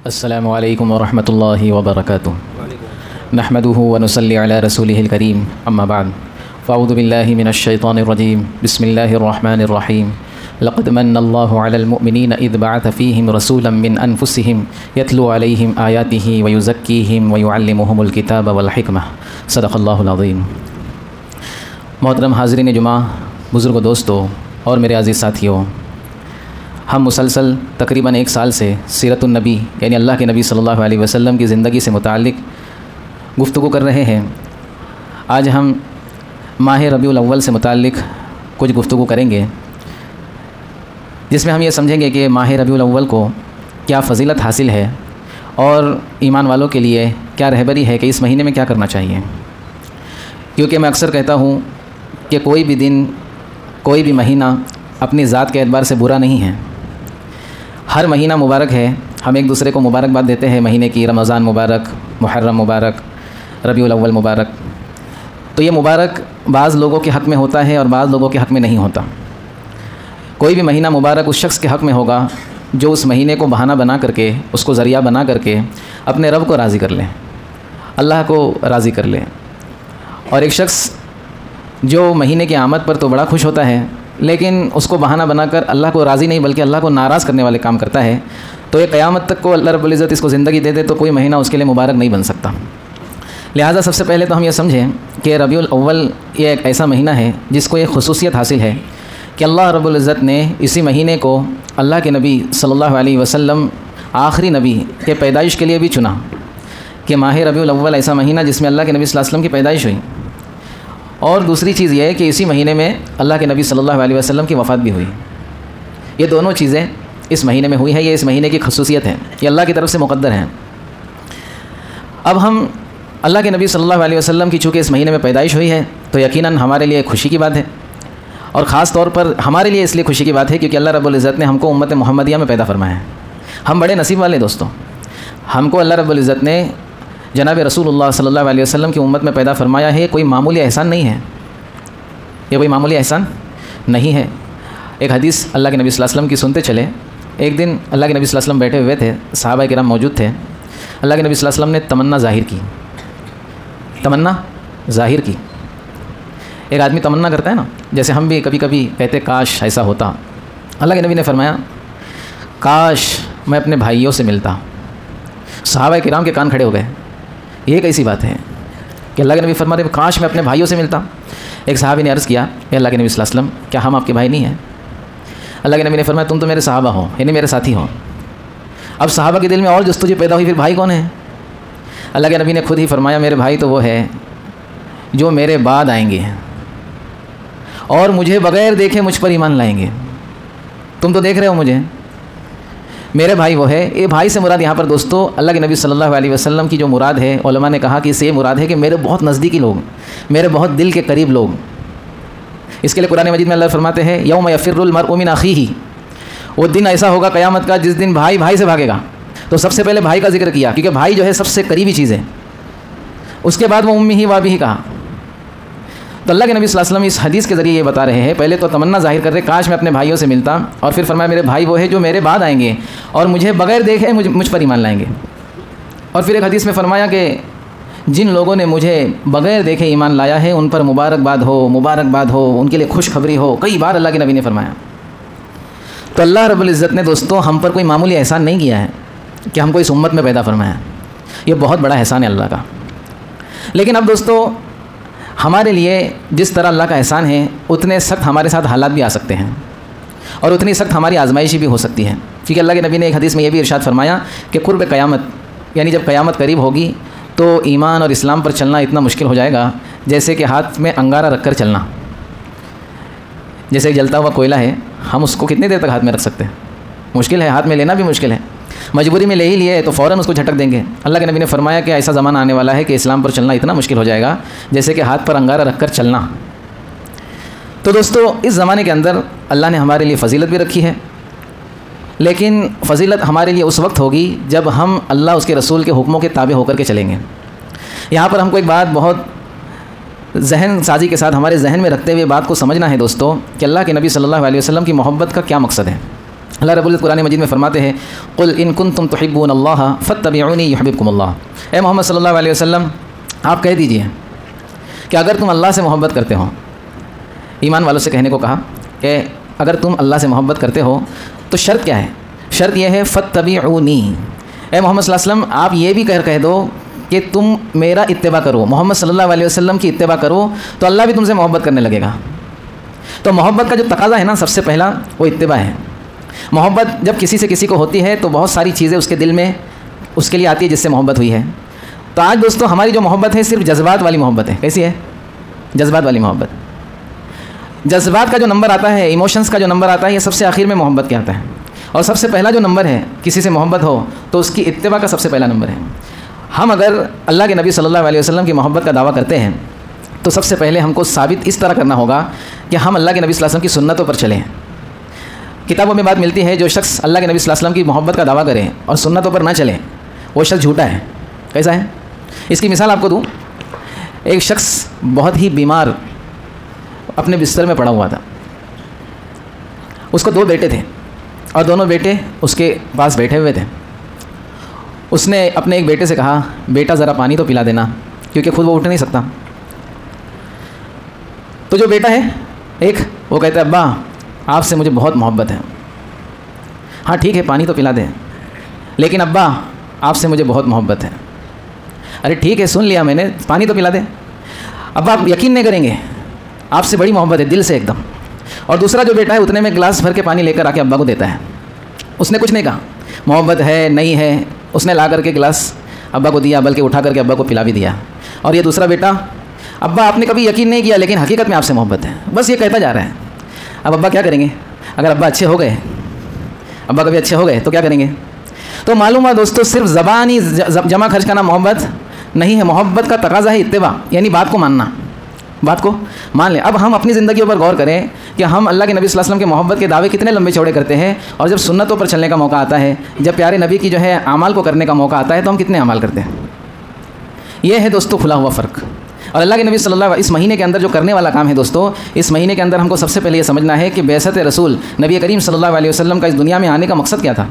अस्सलामु अलैकुम वरहमतुल्लाहि वबरकातुहू। नहमदुहु व नुसल्ली अला रसूलिहिल करीम, अम्मा बाद। फ़अऊज़ु बिल्लाहि मिनश शैतानिर रजीम, बिस्मिल्लाहिर रहमानिर रहीम। लक़द मन्नल्लाहु अलल मुअमिनीना इज़ बअथ फ़ीहिम रसूलन मिन अनफुसिहिम यतलू अलैहिम आयातिही व युज़क्कीहिम व युअल्लिमुहुमुल किताब वल हिकमह। सदक़ल्लाहुल अज़ीम। मोहतरम हाज़रीन जुमा, बुज़ुर्ग दोस्तों और मेरे अज़ीज़ साथियों, हम मुसलसल तकरीबन 1 साल से सीरतुन नबी यानी अल्लाह के नबी सल्लल्लाहु अलैहि वसल्लम की ज़िंदगी से मुताल्लिक़ गुफ्तगू कर रहे हैं। आज हम माह रबीउल अव्वल से मुताल्लिक़ कुछ गुफ्तगू करेंगे, जिसमें हम ये समझेंगे कि माह रबीउल अव्वल को क्या फ़जीलत हासिल है और ईमान वालों के लिए क्या रहबरी है कि इस महीने में क्या करना चाहिए। क्योंकि मैं अक्सर कहता हूँ कि कोई भी दिन, कोई भी महीना अपनी ज़ात के एतबार से बुरा नहीं है। हर महीना मुबारक है, हम एक दूसरे को मुबारकबाद देते हैं महीने की। रमज़ान मुबारक, मुहर्रम मुबारक, रबीउल अव्वल मुबारक। तो ये मुबारक बाज़ लोगों के हक़ में होता है और बाज़ लोगों के हक़ में नहीं होता। कोई भी महीना मुबारक उस शख्स के हक़ में होगा जो उस महीने को बहाना बना करके, उसको ज़रिया बना करके अपने रब को राज़ी कर ले, अल्लाह को राज़ी कर ले। और एक शख्स जो महीने की आमद पर तो बड़ा खुश होता है, लेकिन उसको बहाना बनाकर अल्लाह को राज़ी नहीं बल्कि अल्लाह को नाराज़ करने वाले काम करता है, तो ये क़यामत तक को अल्लाह रब्बुल इज़्ज़त इसको ज़िंदगी दे दे तो कोई महीना उसके लिए मुबारक नहीं बन सकता। लिहाजा सबसे पहले तो हम ये समझें कि रबीउल अव्वल ये एक ऐसा महीना है जिसको एक खुसूसियत हासिल है कि अल्लाह रब्बुल इज़्ज़त ने इसी महीने को अल्लाह के नबी सल्लल्लाहु अलैहि वसल्लम आखिरी नबी के पैदाइश के लिए भी चुना कि माह रबीउल अव्वल ऐसा महीना जिसमें अल्लाह के नबी सल्लल्लाहु अलैहि वसल्लम की पैदाइश हुई। और दूसरी चीज़ यह है कि इसी महीने में अल्लाह के नबी सल्लल्लाहु अलैहि वसल्लम की वफ़ात भी हुई। ये दोनों चीज़ें इस महीने में हुई हैं। ये इस महीने की खसूसियत है, ये अल्लाह की तरफ से मुक़द्दर हैं। अब हम अल्लाह के नबी सल्लल्लाहु अलैहि वसल्लम की चूँकि इस महीने में पैदाइश हुई है तो यकीनन हमारे लिए खुशी की बात है, और ख़ास तौर पर हमारे लिए इसलिए खुशी की बात है क्योंकि अल्लाह रब्बुल इज़्ज़त ने हमको उम्मत मोहम्मदिया में पैदा फरमाया है। हम बड़े नसीब वाले दोस्तों, हमको अल्लाह रब्बुल इज़्ज़त ने जनाब रसूलुल्लाह सल्लल्लाहु अलैहि वसल्लम की उम्मत में पैदा फरमाया है। कोई मामूली एहसान नहीं है, ये कोई मामूली एहसान नहीं है। एक हदीस अल्लाह के नबी सल्लल्लाहु अलैहि वसल्लम की सुनते चले। एक दिन अल्लाह के नबी सल्लल्लाहु अलैहि वसल्लम बैठे हुए थे, सहाबा किराम मौजूद थे। अल्लाह के नबी सल्लल्लाहु अलैहि वसल्लम ने तमन्ना ज़ाहिर की, तमन्ना ज़ाहिर की। एक आदमी तमन्ना करता है ना, जैसे हम भी कभी कभी कहते काश ऐसा होता। अल्लाह के नबी ने फरमाया काश मैं अपने भाइयों से मिलता। सहाबा किराम के कान खड़े हो गए, ये कैसी बात है कि अल्लाह के नबी फरमा रहे काश मैं अपने भाइयों से मिलता। एक सहाबी ने अर्ज़ किया, अल्लाह के नबी सल्लल्लाहु अलैहि वसल्लम क्या हम आपके भाई नहीं हैं? अल्लाह के नबी ने फरमाया तुम तो मेरे सहाबा हो, यानी मेरे साथी हो। अब सहाबा के दिल में और जस्तुजी पैदा हुई, फिर भाई कौन है? अल्लाह के नबी ने खुद ही फरमाया मेरे भाई तो वो है जो मेरे बाद आएंगे और मुझे बग़ैर देखे मुझ पर ईमान लाएंगे। तुम तो देख रहे हो मुझे, मेरे भाई वो है। ये भाई से मुराद यहाँ पर दोस्तों अल्लाह के नबी सल्लल्लाहु अलैहि वसल्लम की जो मुराद है, उलमा ने कहा कि इससे मुराद है कि मेरे बहुत नज़दीकी लोग, मेरे बहुत दिल के करीब लोग। इसके लिए कुरान मजीद में अल्लाह फरमाते हैं यौम यफ़िर्रुल मर्उ मिन अख़ीही, वो दिन ऐसा होगा क़यामत का जिस दिन भाई भाई से भागेगा। तो सबसे पहले भाई का जिक्र किया क्योंकि भाई जो है सबसे करीबी चीज़ है। उसके बाद वो उम्मी व अबीही कहा। तो अल्लाह के नबी सल्लल्लाहु अलैहि वसल्लम इस हदीस के ज़रिए ये बता रहे हैं, पहले तो तमन्ना ज़ाहिर कर रहे काश मैं अपने भाइयों से मिलता, और फिर फरमाया मेरे भाई वो है जो मेरे बाद आएंगे और मुझे बग़ैर देखे मुझ पर ईमान लाएंगे। और फिर एक हदीस में फरमाया कि जिन लोगों ने मुझे बग़ैर देखे ईमान लाया है उन पर मुबारकबाद हो, मुबारकबाद हो, उनके लिए खुशखबरी हो। कई बार अल्लाह के नबी ने फरमाया। तो अल्लाह रब्बुल इज़्ज़त ने दोस्तों हम पर कोई मामूली एहसान नहीं किया है कि हमको इस उम्मत में पैदा फरमाया। ये बहुत बड़ा एहसान है अल्लाह का। लेकिन अब दोस्तों हमारे लिए जिस तरह अल्लाह का एहसान है उतने सख्त हमारे साथ हालात भी आ सकते हैं और उतनी सख्त हमारी आजमाइशी भी हो सकती है। क्योंकि अल्लाह के नबी ने एक हदीस में यह भी इरशाद फरमाया कि कुर्ब क़यामत, यानी जब क़यामत करीब होगी तो ईमान और इस्लाम पर चलना इतना मुश्किल हो जाएगा जैसे कि हाथ में अंगारा रख कर चलना। जैसे एक जलता हुआ कोयला है, हम उसको कितनी देर तक हाथ में रख सकते हैं? मुश्किल है, हाथ में लेना भी मुश्किल है। मजबूरी में ले ही लिए तो फ़ौरन उसको झटक देंगे। अल्लाह के नबी ने फरमाया कि ऐसा ज़माना आने वाला है कि इस्लाम पर चलना इतना मुश्किल हो जाएगा जैसे कि हाथ पर अंगारा रख कर चलना। तो दोस्तों इस ज़माने के अंदर अल्लाह ने हमारे लिए फ़जीलत भी रखी है, लेकिन फ़जीलत हमारे लिए उस वक्त होगी जब हम अल्लाह उसके रसूल के हुक्मों के ताबे होकर के चलेंगे। यहाँ पर हमको एक बात बहुत जहन साजी के साथ हमारे जहन में रखते हुए बात को समझना है दोस्तों कि अल्लाह के नबी सल्लल्लाहु अलैहि वसल्लम की मोहब्बत का क्या मकसद है। अल्लाह रब्बुल कुरान मजीद में फरमाते हैं, कुल इन कुंतुम तुहिब्बूनल्लाह फत्तबिऊनी युहिब्बुकुमुल्लाह। ए मोहम्मद सल्लल्लाहु अलैहि वसल्लम, आप कह दीजिए कि अगर तुम अल्लाह से मोहब्बत करते हो, ईमान वालों से कहने को कहा कि अगर तुम अल्लाह से मोहब्बत करते हो तो शर्त क्या है? शर्त यह है फत्तबिऊनी। ए मोहम्मद सल्लल्लाहु अलैहि वसल्लम, आप ये भी कह दो कि तुम मेरा इत्तिबा करो, मोहम्मद सल्लल्लाहु अलैहि वसल्लम की इत्तिबा करो, तो अल्लाह भी तुमसे मोहब्बत करने लगेगा। तो मोहब्बत का जो तकाज़ा है ना, सबसे पहला वो इत्तिबा है। मोहब्बत जब किसी से किसी को होती है तो बहुत सारी चीज़ें उसके दिल में उसके लिए आती है जिससे मोहब्बत हुई है। तो आज दोस्तों हमारी जो मोहब्बत है सिर्फ जज्बात वाली मोहब्बत है। कैसी है? जज्बात वाली मोहब्बत। जज्बात का जो नंबर आता है, इमोशंस का जो नंबर आता है, ये सबसे आखिर में मोहब्बत के आता है। और सबसे पहला जो नंबर है किसी से मोहब्बत हो तो उसकी इत्तिबा का सबसे पहला नंबर है। हम अगर अल्लाह के नबी सल्लल्लाहु अलैहि वसल्लम की मोहब्बत का दावा करते हैं तो सबसे पहले हमको साबित इस तरह करना होगा कि हम अल्लाह के नबी सल्लल्लाहु अलैहि वसल्लम की सुन्नतों पर चलें। किताबों में बात मिलती है, जो शख्स अल्लाह के नबी सल्लल्लाहु अलैहि वसल्लम की मोहब्बत का दावा करे और सुन्नतों पर ना चले, वो शख्स झूठा है। कैसा है? इसकी मिसाल आपको दूँ। एक शख्स बहुत ही बीमार अपने बिस्तर में पड़ा हुआ था। उसको 2 बेटे थे और दोनों बेटे उसके पास बैठे हुए थे। उसने अपने एक बेटे से कहा, बेटा ज़रा पानी तो पिला देना, क्योंकि खुद वो उठ नहीं सकता। तो जो बेटा है एक, वो कहता है, अब्बा आपसे मुझे बहुत मोहब्बत है। हाँ ठीक है, पानी तो पिला दे, लेकिन अब्बा आपसे मुझे बहुत मोहब्बत है। अरे ठीक है, सुन लिया मैंने, पानी तो पिला दे। अब्बा आप यकीन नहीं करेंगे, आपसे बड़ी मोहब्बत है, दिल से एकदम। और दूसरा जो बेटा है उतने में गिलास भर के पानी लेकर आके अब्बा को देता है। उसने कुछ नहीं कहा, मोहब्बत है नहीं है, उसने ला करके गिलास अब्बा को दिया, बल्कि उठा करके अब्बा को पिला भी दिया। और ये दूसरा बेटा, अब्बा आपने कभी यकीन नहीं किया, लेकिन हकीकत में आपसे मोहब्बत है, बस ये कहता जा रहा है। अब अब्बा क्या करेंगे? अगर अब्बा अच्छे हो गए, अब्बा कभी अच्छे हो गए तो क्या करेंगे? तो मालूम है दोस्तों, सिर्फ ज़बानी जमा खर्च करना मोहब्बत नहीं है। मोहब्बत का तकाज़ा है इत्तिबा, यानी बात को मानना, बात को मान लें। अब हम अपनी ज़िंदगी पर गौर करें कि हम अल्लाह के नबी सल्लल्लाहु अलैहि वसल्लम के मोहब्बत के दावे कितने लंबे चौड़े करते हैं, और जब सुन्नतों पर चलने का मौका आता है, जब प्यारे नबी की जो है आमाल को करने का मौका आता है, तो हम कितने अमाल करते हैं। ये है दोस्तों खुला हुआ फ़र्क। और अल्लाह के नबी सल्लल्लाहु अलैहि वसल्लम इस महीने के अंदर जो करने वाला काम है दोस्तों, इस महीने के अंदर हमको सबसे पहले ये समझना है कि बेअसत रसूल नबी करीम सल्लल्लाहु अलैहि वसल्लम का इस दुनिया में आने का मकसद क्या था।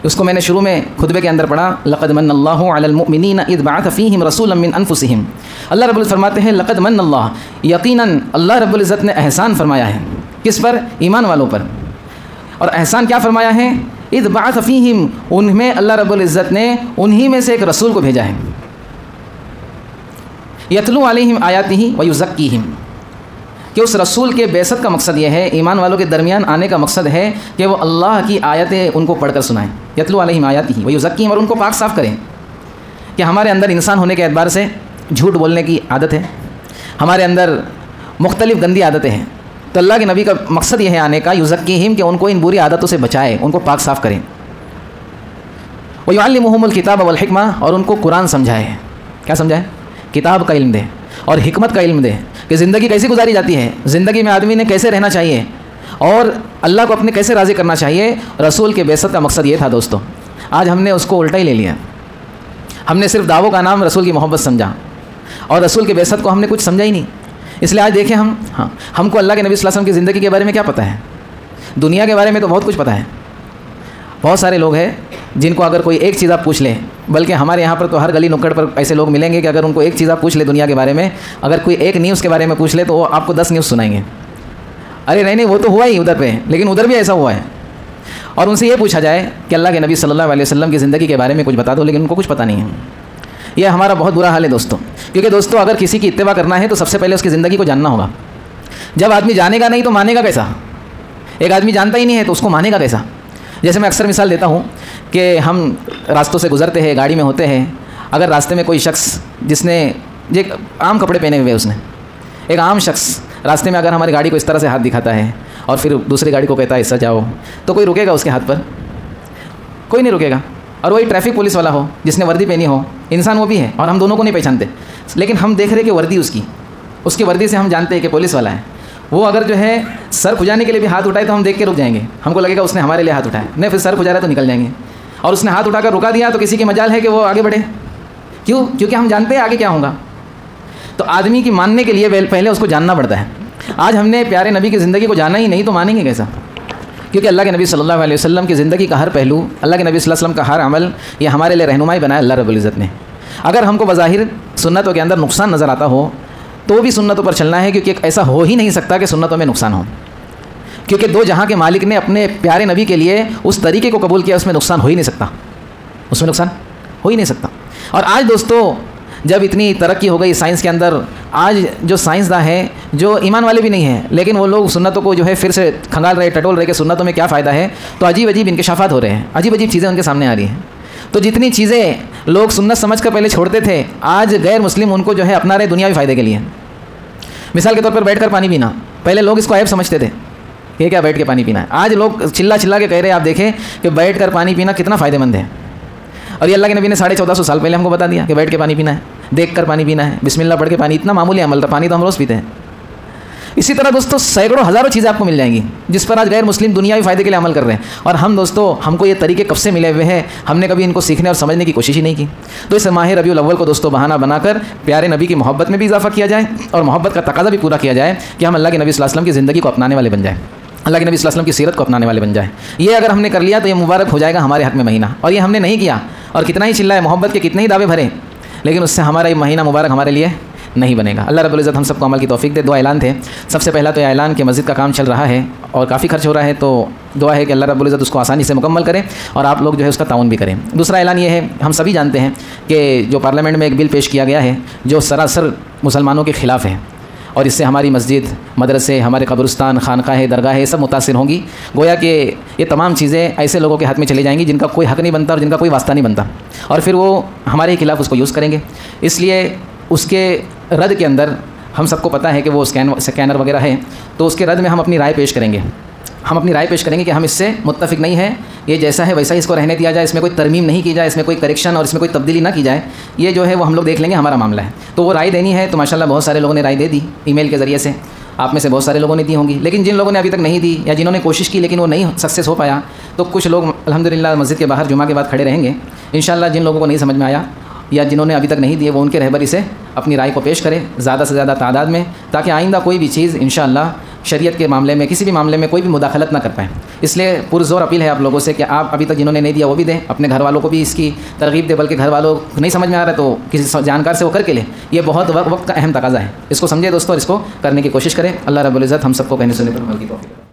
उसको मैंने शुरू में खुतबे के अंदर पढ़ा, लक़द मन्नल्लाहु अलल मुमिनीना इज़ बअथ फ़ीहिम रसूलन मिन अनफुसिहिम। अल्लाह रब्बुल फरमाते हैं, लक़द मन्नल्लाह, यकीनन अल्लाह रब्बुल इज़्ज़त ने एहसान फरमाया है। किस पर? ईमान वालों पर। और एहसान क्या फरमाया है? इज़ बअथ फ़ीहिम, उनमें अल्लाह रब्बुल इज़्ज़त ने उन्हीं में से एक रसूल को भेजा है। यतलू अलैहिम आयातिही व युज़क्कीहिम, कि उस रसूल के बेअसत का मकसद ये है, ईमान वालों के दरमियान आने का मकसद है कि वो अल्लाह की आयतें उनको पढ़कर सुनाएं। यतलू अलैहिम आयातिही व युज़क्कीहिम, और उनको पाक साफ़ करें। कि हमारे अंदर इंसान होने के एतबार से झूठ बोलने की आदत है, हमारे अंदर मुख्तलिफ़ गंदी आदतें हैं। तो अल्लाह के नबी का मकसद यह है आने का, युज़क्कीहिम, कि उनको इन बुरी आदतों से बचाए, उनको पाक साफ़ करें। व युअल्लिमुहुमुल किताब वल हिकमा, और उनको कुरान समझाए। क्या समझाए? किताब का इल्म दे और हिकमत का इल्म दे, कि ज़िंदगी कैसे गुजारी जाती है, ज़िंदगी में आदमी ने कैसे रहना चाहिए और अल्लाह को अपने कैसे राज़ी करना चाहिए। रसूल के बेअसत का मकसद ये था दोस्तों। आज हमने उसको उल्टा ही ले लिया। हमने सिर्फ दावों का नाम रसूल की मोहब्बत समझा और रसूल के बेअसत को हमने कुछ समझा ही नहीं। इसलिए आज देखें हमको अल्लाह के नबी सल्लल्लाहु अलैहि वसल्लम की ज़िंदगी के बारे में क्या पता है। दुनिया के बारे में तो बहुत कुछ पता है। बहुत सारे लोग हैं जिनको अगर कोई एक चीज़ आप पूछ लें, बल्कि हमारे यहाँ पर तो हर गली नुक्कड़ पर ऐसे लोग मिलेंगे कि अगर उनको एक चीज़ आप पूछ ले दुनिया के बारे में, अगर कोई एक न्यूज़ के बारे में पूछ ले तो वो आपको 10 न्यूज़ सुनाएंगे। अरे नहीं वो तो हुआ ही उधर पे, लेकिन उधर भी ऐसा हुआ है। और उनसे ये पूछा जाए कि अल्लाह के नबी सल्लल्लाहु अलैहि वसल्लम की ज़िंदगी के बारे में कुछ बता दो, लेकिन उनको कुछ पता नहीं है। यह हमारा बहुत बुरा हाल है दोस्तों। क्योंकि दोस्तों अगर किसी की इत्तिबा करना है तो सबसे पहले उसकी ज़िंदगी को जानना होगा। जब आदमी जानेगा नहीं तो मानेगा कैसा। एक आदमी जानता ही नहीं है तो उसको मानेगा कैसा। जैसे मैं अक्सर मिसाल देता हूँ कि हम रास्तों से गुजरते हैं, गाड़ी में होते हैं, अगर रास्ते में कोई शख्स जिसने एक आम कपड़े पहने हुए, उसने एक आम शख्स रास्ते में अगर हमारी गाड़ी को इस तरह से हाथ दिखाता है और फिर दूसरी गाड़ी को कहता है इससे जाओ, तो कोई रुकेगा उसके हाथ पर? कोई नहीं रुकेगा। और वही ट्रैफिक पुलिस वाला हो जिसने वर्दी पहनी हो, इंसान वो भी है और हम दोनों को नहीं पहचानते, लेकिन हम देख रहे कि वर्दी उसकी वर्दी से हम जानते हैं कि पुलिस वाला है। वो अगर जो है सर खुजाने के लिए भी हाथ उठाए तो हम देख के रुक जाएंगे, हमको लगेगा उसने हमारे लिए हाथ उठाया। नहीं, फिर सर खुजा रहा है तो निकल जाएंगे। और उसने हाथ उठाकर रुका दिया तो किसी की मजाल है कि वो आगे बढ़े। क्यों? क्योंकि हम जानते हैं आगे क्या होगा। तो आदमी की मानने के लिए पहले उसको जानना पड़ता है। आज हमने प्यारे नबी की ज़िंदगी को जाना ही नहीं तो मानेंगे कैसा। क्योंकि अल्लाह के नबी सल्लल्लाहु अलैहि वसल्लम की ज़िंदगी का हर पहलू, अल्लाह के नबी सल्लल्लाहु अलैहि वसल्लम का हर अमल, ये हमारे लिए रहनुमाई बनाया अल्लाह रब्बुल इज़्ज़त ने। अगर हमको बज़ाहिर सुन्नतों के अंदर नुकसान नज़र आता हो तो भी सुन्नतों पर चलना है, क्योंकि ऐसा हो ही नहीं सकता कि सुन्नतों में नुकसान हो, क्योंकि दो जहाँ के मालिक ने अपने प्यारे नबी के लिए उस तरीके को कबूल किया, उसमें नुकसान हो ही नहीं सकता, उसमें नुकसान हो ही नहीं सकता। और आज दोस्तों जब इतनी तरक्की हो गई साइंस के अंदर, आज जो साइंसदान है, जो ईमान वाले भी नहीं हैं, लेकिन वो लोग सुन्नतों को जो है फिर से खंगाल रहे, टटोल रहे कि सुन्नतों में क्या फ़ायदा है, तो अजीब अजीब इंकशाफात हो रहे हैं, अजीब अजीब चीज़ें उनके सामने आ रही हैं। तो जितनी चीज़ें लोग सुन्नत समझ कर पहले छोड़ते थे, आज गैर मुस्लिम उनको जो है अपना रहे दुनियावी फ़ायदे के लिए। मिसाल के तौर पर बैठ कर पानी पीना, पहले लोग इसको ऐब समझते थे, ये क्या बैठ के पानी पीना है। आज लोग चिल्ला चिल्ला के कह रहे हैं, आप देखें कि बैठ कर पानी पीना कितना फ़ायदेमंद है। और ये अल्लाह के नबी ने 1450 साल पहले हमको बता दिया कि बैठ के पानी पीना है, देख कर पानी पीना है, बिस्मिल्लाह पढ़ के पानी, इतना मामूली अमल था, पानी तो हम रोज़ पीते हैं। इसी तरह दोस्तों सैकड़ों हज़ारों चीज़ें आपको मिल जाएंगी जिस पर आज गैर मुस्लिम दुनियावी फ़ायदे के लिए अमल कर रहे हैं, और हम दोस्तों हमको ये तरीके कब से मिले हुए हैं, हमने कभी इनको सीखने और समझने की कोशिश ही नहीं की। तो इस माह रबीउल अव्वल को दोस्तों बहाना बनाकर प्यारे नबी की मोहब्बत में भी इजाफा किया जाए और मोहब्बत का तकाजा भी पूरा किया जाए कि हम अल्लाह के नबी सल्लल्लाहु अलैहि वसल्लम की ज़िंदगी को अपनाने वाले बन जाए, अल्लाह के नबी सल्लल्लाहु अलैहि वसल्लम की सीरत को अपनाने वाले बन जाए। ये अगर हमने कर लिया तो ये मुबारक हो जाएगा हमारे हक़ में महीना, और ये हमने नहीं किया, और कितना ही चिल्लाए मोहब्बत के कितने ही दावे भरे, लेकिन उससे हमारा ये महीना मुबारक हमारे लिए नहीं बनेगा। अल्लाह रब्बुल इज़्ज़त हम सबको अमल की तौफीक दे। दो ऐलान थे, सबसे पहला तो ये ऐलान कि मस्जिद का काम चल रहा है और काफ़ी खर्च हो रहा है, तो दुआ है कि अल्लाह रब्बुल इज़्ज़त उसको आसानी से मुकम्मल करें और आप लोग जो है उसका ताउन भी करें। दूसरा ऐलान ये है, हम सभी जानते हैं कि जो पार्लियामेंट में एक बिल पेश किया गया है जो सरासर मुसलमानों के ख़िलाफ़ है, और इससे हमारी मस्जिद, मदरसे, हमारे कब्रिस्तान, खानकाह, दरगाहें सब मुतासिर होंगी। गोया कि ये तमाम चीज़ें ऐसे लोगों के हाथ में चली जाएंगी जिनका कोई हक़ नहीं बनता और जिनका कोई वास्ता नहीं बनता, और फिर वो हमारे खिलाफ़ उसको यूज़ करेंगे। इसलिए उसके रद्द के अंदर हम सबको पता है कि वो स्कैनर वगैरह है, तो उसके रद्द में हम अपनी राय पेश करेंगे। हम अपनी राय पेश करेंगे कि हम इससे मुत्तफ़िक नहीं है, ये जैसा है वैसा ही इसको रहने दिया जाए, इसमें कोई तरमीम नहीं की जाए, इसमें कोई करेक्शन और इसमें कोई तब्दीली ना की जाए। ये जो है वो हम लोग देख लेंगे, हमारा मामला है। तो वो राय देनी है, तो माशाल्लाह बहुत सारे लोगों ने राय दे दी ईमेल के ज़रिए से, आप में से बहुत सारे लोगों ने दी होंगी। लेकिन जिन लोगों ने अभी तक नहीं दी या जिन्होंने कोशिश की लेकिन वो नहीं सक्सेस हो पाया, तो कुछ लोग अल्हम्दुलिल्लाह मस्जिद के बाहर जुमा के बाद खड़े रहेंगे। इंशाअल्लाह जिन लोगों को नहीं समझ में आया या जिन्होंने अभी तक नहीं दिए, वो उनके रहबरी से अपनी राय को पेश करें ज़्यादा से ज़्यादा तादाद में, ताकि आइंदा कोई भी चीज़ इंशाअल्लाह शरीयत के मामले में, किसी भी मामले में कोई भी मुदाखलत ना कर पाएँ। इसलिए पुरज़ोर अपील है आप लोगों से कि आप अभी तक जिन्होंने नहीं दिया वो भी दें, अपने घर वालों को भी इसकी तरगीब दें, बल्कि घर वालों को नहीं समझ में आ रहा है तो किसी जानकार से वो करके ले। ये बहुत वक्त का अहम तकाज़ा है, इसको समझे दोस्तों और इसको करने की कोशिश करें। अल्लाह रब्बुल इज़्ज़त हम सबको कहने सुनने पर अमल की तौफीक।